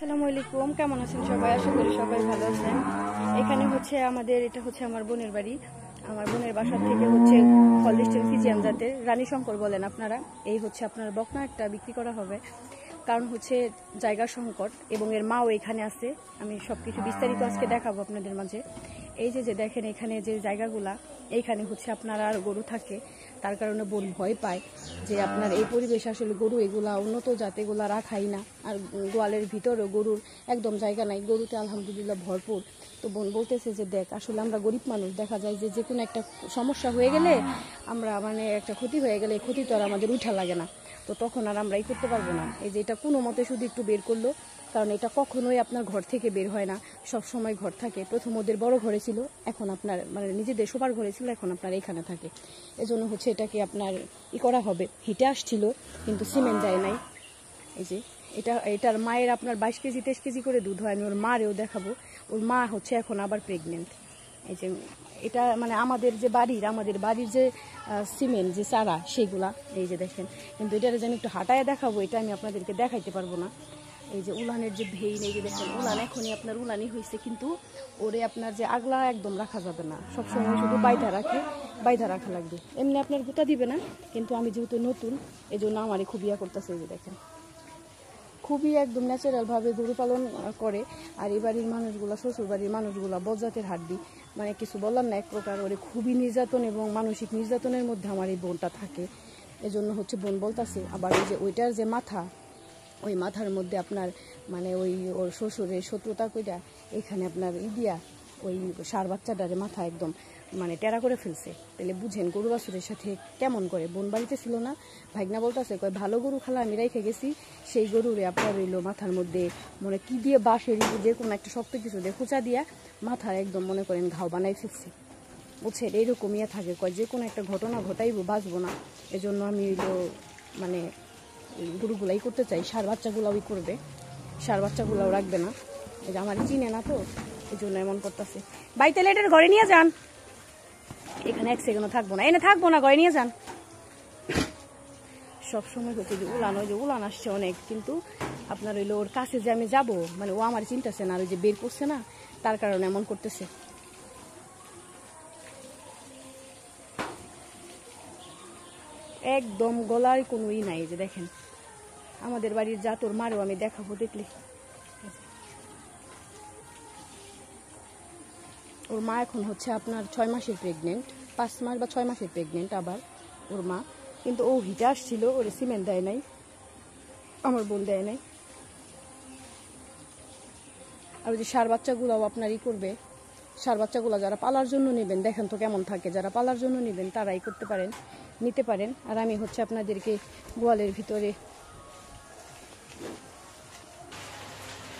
আসসালামু আলাইকুম, কেমন আছেন সবাই? আশা করি সবাই ভালো আছেন। এখানে হচ্ছে এটা হচ্ছে আমার বোনের বাড়ি। আমার বোনের বাসা থেকে হচ্ছে হলস্টাইন ফ্রিজিয়ান জাতের রানী শঙ্কর বলেন আপনারা। এই হচ্ছে আপনার বকনা একটা বিক্রি করা হবে, কারণ হচ্ছে জায়গার সংকট এবং এর মাও এখানে আছে। আমি সবকিছু বিস্তারিত আজকে দেখাবো আপনাদের মাঝে। এই যে দেখেন এখানে যে জায়গাগুলা, এইখানে হচ্ছে আপনারা আর গরু থাকে, তার কারণে বোন ভয় পায় যে আপনার এই পরিবেশ আসলে গরু এগুলা উন্নত জাত এগুলা রাখাই না, আর গোয়ালের ভিতরেও গরুর একদম জায়গা নাই, গরুতে আলহামদুলিল্লাহ ভরপুর। তো বোন বলতেছে যে দেখ, আসলে আমরা গরিব মানুষ, দেখা যায় যে কোনো একটা সমস্যা হয়ে গেলে আমরা একটা ক্ষতি হয়ে গেলে ক্ষতি তো আর আমাদের উঠা লাগে না, তো তখন আর আমরা করতে পারবো না। এই যে এটা কোনো মতে শুধু একটু বের করলো, কারণ এটা কখনোই আপনার ঘর থেকে বের হয় না, সব সময় ঘর থাকে। প্রথম ওদের বড় ঘরে ছিল, এখন আপনার নিজেদের শোবার ঘরে ছিল, এখন আপনার এখানে থাকে। এজন্য হচ্ছে এটাকে আপনার করা হবে। হিটে আসছিল কিন্তু সিমেন্ট দেয় নাই। এই যে এটার মায়ের আপনার 22 কেজি 23 কেজি করে দুধ হয়। আমি ওর মারেও দেখাবো। ওর মা হচ্ছে এখন আবার প্রেগনেন্ট। এই যে এটা আমাদের বাড়ির যে সিমেন্ট যে চারা সেগুলা, এই যে দেখেন। কিন্তু এটা যে আমি একটু হাঁটায় দেখাবো, এটা আমি আপনাদেরকে দেখাইতে পারবো না। এই যে উলানের যে ভেইন, এই যে দেখেন উলান এখনই আপনার উলানই হয়েছে, কিন্তু ওরে আপনার যে আগলা একদম রাখা যাবে না, সবসময় শুধু বাইধা রাখা লাগবে। এমনি আপনার গুতা দিবে না, কিন্তু আমি যেহেতু নতুন এই জন্য আমারই খুব করতেছে। এই যে দেখেন খুবই একদম ন্যাচারালভাবে গরু পালন করে। আর এই বাড়ির মানুষগুলা, শ্বশুর বাড়ির মানুষগুলা বজ্জাতের হাড্ডি, কিছু বললাম না, এক প্রকার ওরে খুবই নির্যাতন এবং মানসিক নির্যাতনের মধ্যে আমার এই বোনটা থাকে। এজন্য হচ্ছে বোন বলতেছে। আবার ওই যে ওইটার যে মাথা, ওই মাথার মধ্যে আপনার ওর শ্বশুরের শত্রুতা কইরা এখানে আপনার দিয়া ওই ষাঁড় বাচ্চাটারে মাথা একদম টেরা করে ফেলছে। তাহলে বুঝেন গরু বাছুরের সাথে কেমন করে। বোন বাড়িতে ছিল না, ভাগনা বলতেছে কয় ভালো গরু খালা আমি রেখে গেছি, সেই গরুরে আপনার মাথার মধ্যে কি দিয়ে বাঁশের যে কোনো একটা শক্ত কিছু দিয়ে খোঁচা দিয়া মাথার একদম ঘাও বানাই ফেলছি। বুঝছেন, এইরকম থাকে। কয় যে কোনো একটা ঘটনা ঘটাইবো, বাঁচবো না। এজন্য আমি গরুগুলাই করতে চাই, ষাঁড় বাচ্চাগুলাও করবে, ষাঁড় বাচ্চাগুলাও রাখবে না। এই যে আমার চিনে না, তো এই জন্য এমন করতেছে। বাড়িতে লেটের ঘরে নিয়ে যান, এখানে এক সেকেন্ডও থাকবো না, এনে থাকবো না, ঘরে নিয়ে যান। সবসময় হচ্ছে যে উলান আসছে অনেক, কিন্তু আপনার ওর কাছে যে আমি যাবো, ও আমার চিন্তাছে না, আর ওই যে বের করছে না, তার কারণে এমন করতেছে। একদম গলার কোনো নাই। যে দেখেন আমাদের বাড়ির জাত, ওর মারেও আমি দেখাবো দেখলে। ওর মা এখন হচ্ছে আপনার 6 মাসের প্রেগনেন্ট, 5 মাস বা 6 মাসের প্রেগনেন্ট আবার ওর মা। কিন্তু ও হিটে আসছিল, ওরে সিমেন্ট দেয় নাই, আমার বোন দেয় নাই। আর ওই যে ষাঁড় বাচ্চাগুলাও আপনার করবে। ষাঁড় বাচ্চাগুলো যারা পালার জন্য নেবেন, দেখেন তো কেমন থাকে। যারা পালার জন্য নেবেন তারাই করতে পারেন, নিতে পারেন। আর আমি হচ্ছে আপনাদেরকে গোয়ালের ভিতরে,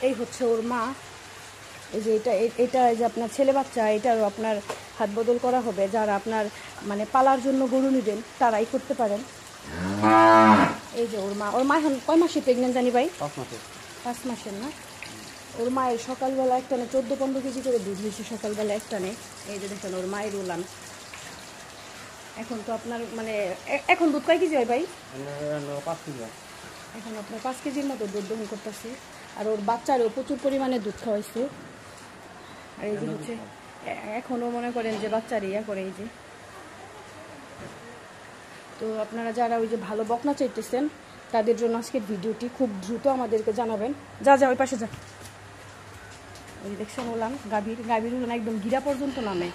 এই হচ্ছে ওর মা। এই যে এটা এই যে আপনার ছেলে বাচ্চা, এটারও আপনার হাত বদল করা হবে। যারা আপনার পালার জন্য গরু নেবেন তারাই করতে পারেন। এই যে ওর মা এখন কয় মাসে প্রেগনেন্ট জানি ভাই? 5 মাসের না? ওর মায়ের সকালবেলা একটানে 14-15 কেজি করে দুধ হয়েছে সকালবেলা একটানে। এই যে দেখেন ওর মায়ের উলান। এখন তো আপনার এখন দুধ কয় কেজি হয় ভাই? 5 কেজি। এখন আপনার 5 কেজির মতো দুধ দহন করতেছে। আর ওর বাচ্চারও প্রচুর পরিমাণে দুধ খাওয়াইছে। আর এই যে হচ্ছে এখনও মনে করেন যে বাচ্চার করে। এই যে তো আপনারা যারা ওই যে ভালো বকনা চাইতেছেন, তাদের জন্য আজকের ভিডিওটি খুব দ্রুত আমাদেরকে জানাবেন। যা ওই পাশে যা। ওই দেখছেন উলান, গাভীর উলান একদম গিরা পর্যন্ত নামে।